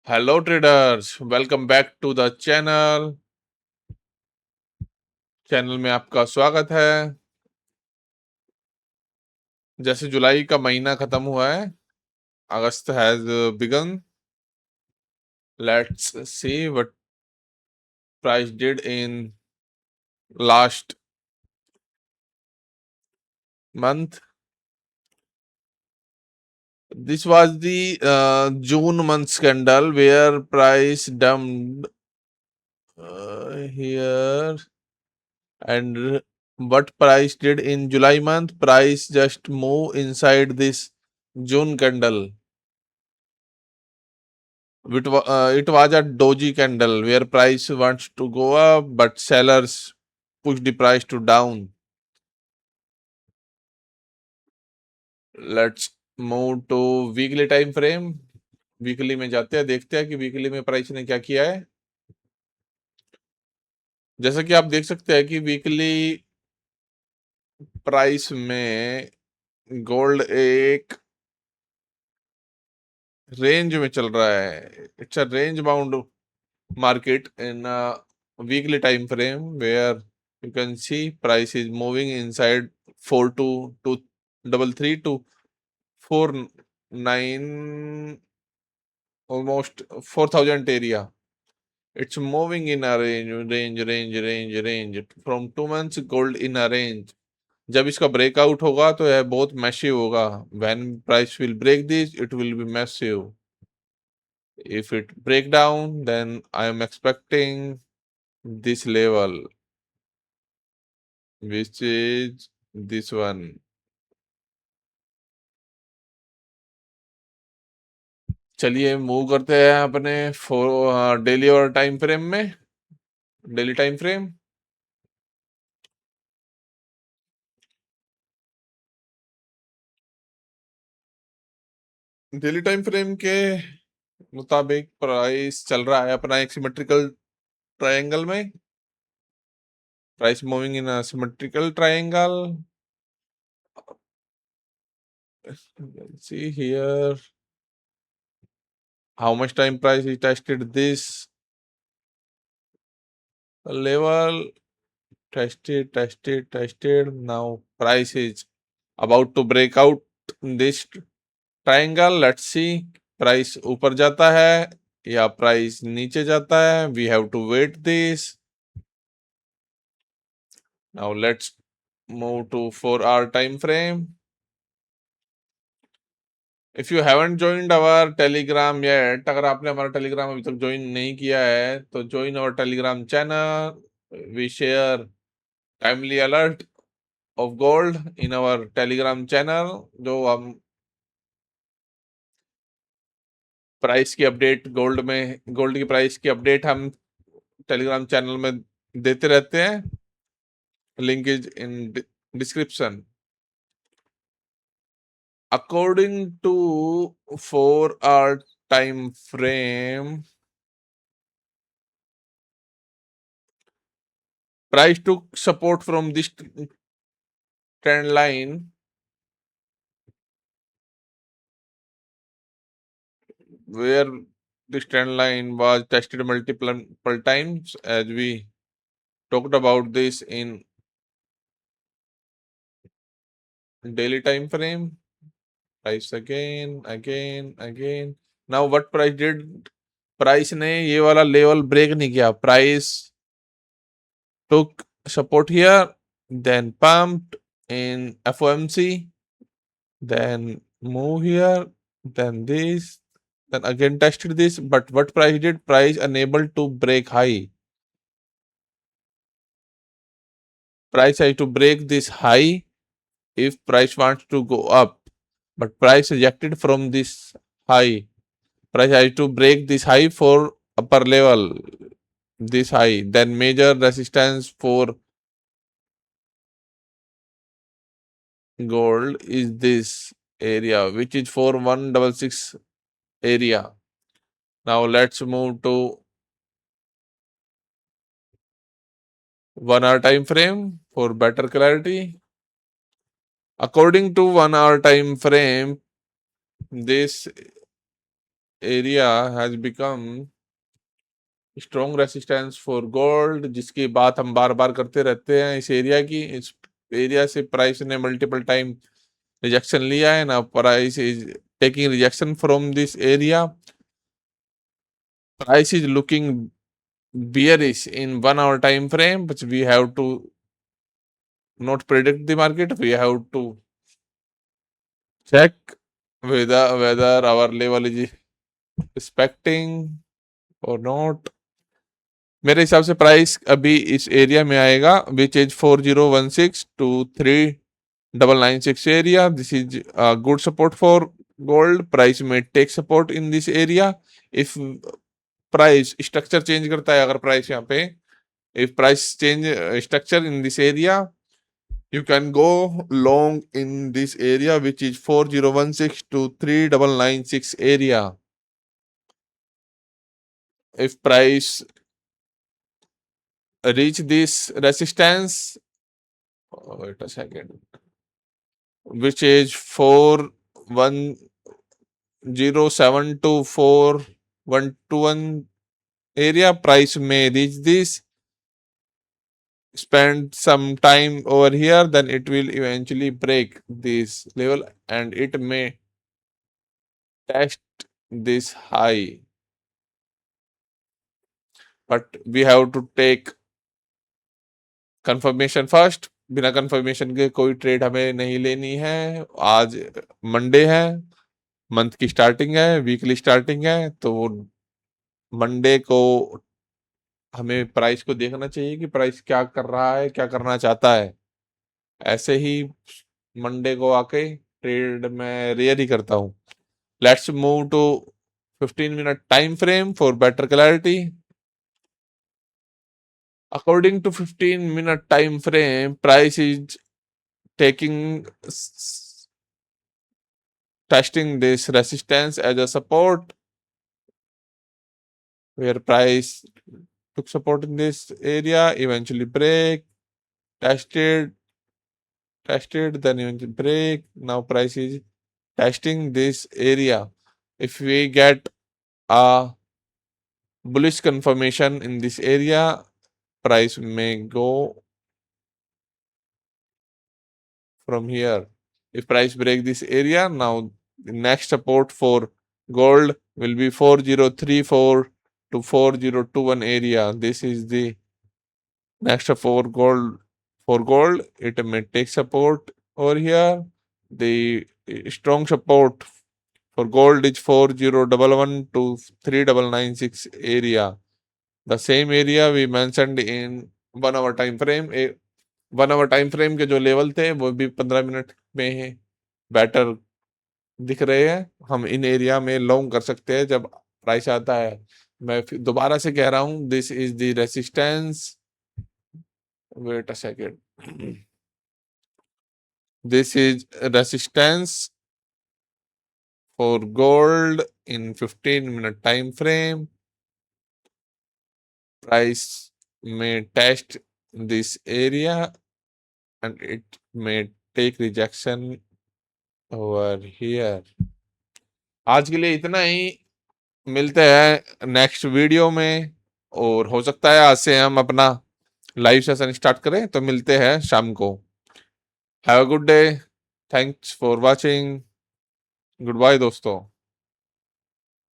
Hello traders, welcome back to the channel. Channel में आपका स्वागत है। जैसे जुलाई का महीना खत्म हुआ है, August has begun. Let's see what price did in last month. This was the June month candle where price dumped here. And what price did in July month? Price just move inside this June candle. It was a doji candle where price wants to go up, but sellers push the price to down. Let's move to weekly time frame. Weekly में जाते हैं, देखते हैं कि weekly में price ने क्या किया है। जैसा कि आप देख सकते हैं कि वीकली प्राइस में गोल्ड एक रेंज में चल रहा है। It's a range bound market in a weekly time frame where you can see price is moving inside 4233 to 49, almost 4000 area. It's moving in a range from 2 months gold in a range. जब इसका breakout होगा तो यह बहुत massive होगा। When price will break this, it will be massive. If it break down, then I am expecting this level, which is this one. चलिए move करते हैं अपने डेली और टाइम फ्रेम में। Daily time frame, daily time frame के मुताबिक price चल रहा है अपना एक सिमेट्रिकल ट्रायंगल में। Price moving in a symmetrical triangle. See here how much time price is tested this level. Tested. Now price is about to break out this triangle. Let's see price ऊपर जाता है या price नीचे जाता है. We have to wait this. Now let's move to 4 hour time frame. If you haven't joined our Telegram yet, अगर आपने हमारा Telegram अभी तक ज्वाइन नहीं किया है तो join our Telegram channel. We share timely alert of gold in our Telegram channel. जो हम प्राइस की अपडेट गोल्ड की प्राइस की अपडेट हम टेलीग्राम चैनल में देते रहते हैं. Link is in description. According to 4 hour time frame, price took support from this trend line where this trend line was tested multiple times, as we talked about this in daily time frame. Price again. Now what price did? Price ने ये वाला level break नहीं किया. Price took support here, then pumped in FOMC, then move here, then this, then again tested this. But what price did? Price unable to break high. Price has to break this high if price wants to go up, but price rejected from this high. Price has to break this high for upper level, this high. Then major resistance for gold is this area, which is 4166 area. Now let's move to 1 hour time frame for better clarity. According to 1 hour time frame, this area has become strong resistance for gold, जिसकी बात हम बार बार करते रहते हैं इस area की। इस area से प्राइस ने मल्टीपल टाइम रिजेक्शन लिया है ना, price is taking rejection from this area. Price is looking bearish in 1 hour time frame, but we have to not predict the market. We have to check whether our level is respecting or not. मेरे हिसाब से price अभी इस area में आएगा, which is 4016 to 3996 area. This is a good support for gold. Price may take support in this area. If price structure change करता है, अगर प्राइस यहाँ पे if price change structure in this area, you can go long in this area, which is 4016 to 3996 area. If price reach this resistance, wait a second, which is 4107 to 4121 area, price may reach this, spend some time over here, then it will eventually break this level and it may test this high, but we have to take confirmation first. बिना confirmation के कोई trade हमें नहीं लेनी है। आज Monday है, month की स्टार्टिंग है, वीकली स्टार्टिंग है, तो मंडे को हमें प्राइस को देखना चाहिए कि प्राइस क्या कर रहा है, क्या करना चाहता है। ऐसे ही मंडे को आके ट्रेड मैं रेयर ही करता हूँ। Let's move to 15-minute time frame for better clarity. According to 15-minute time frame, price is testing this resistance as a support, where price took support in this area, eventually break, tested, then eventually break. Now price is testing this area. If we get a bullish confirmation in this area, price may go from here. If price break this area, now the next support for gold will be 4034 to 4021 area. This is the next for gold. For gold, it may take support over here. The strong support for gold is 4011 to 3996 area. The same area we mentioned in 1 hour time frame. 1 hour time frame के जो level थे वो भी 15 minute में better दिख रहे हैं। हम इन एरिया में लॉन्ग कर सकते हैं जब प्राइस आता है। मैं दोबारा से कह रहा हूं, this is the resistance, wait a second, this is resistance for gold in 15-minute time frame. Price में test this area and it may take rejection over here. आज के लिए इतना ही, मिलते हैं नेक्स्ट वीडियो में। और हो सकता है आज से हम अपना लाइव सेशन स्टार्ट करें, तो मिलते हैं शाम को। Have a good day, thanks for watching, good bye दोस्तों।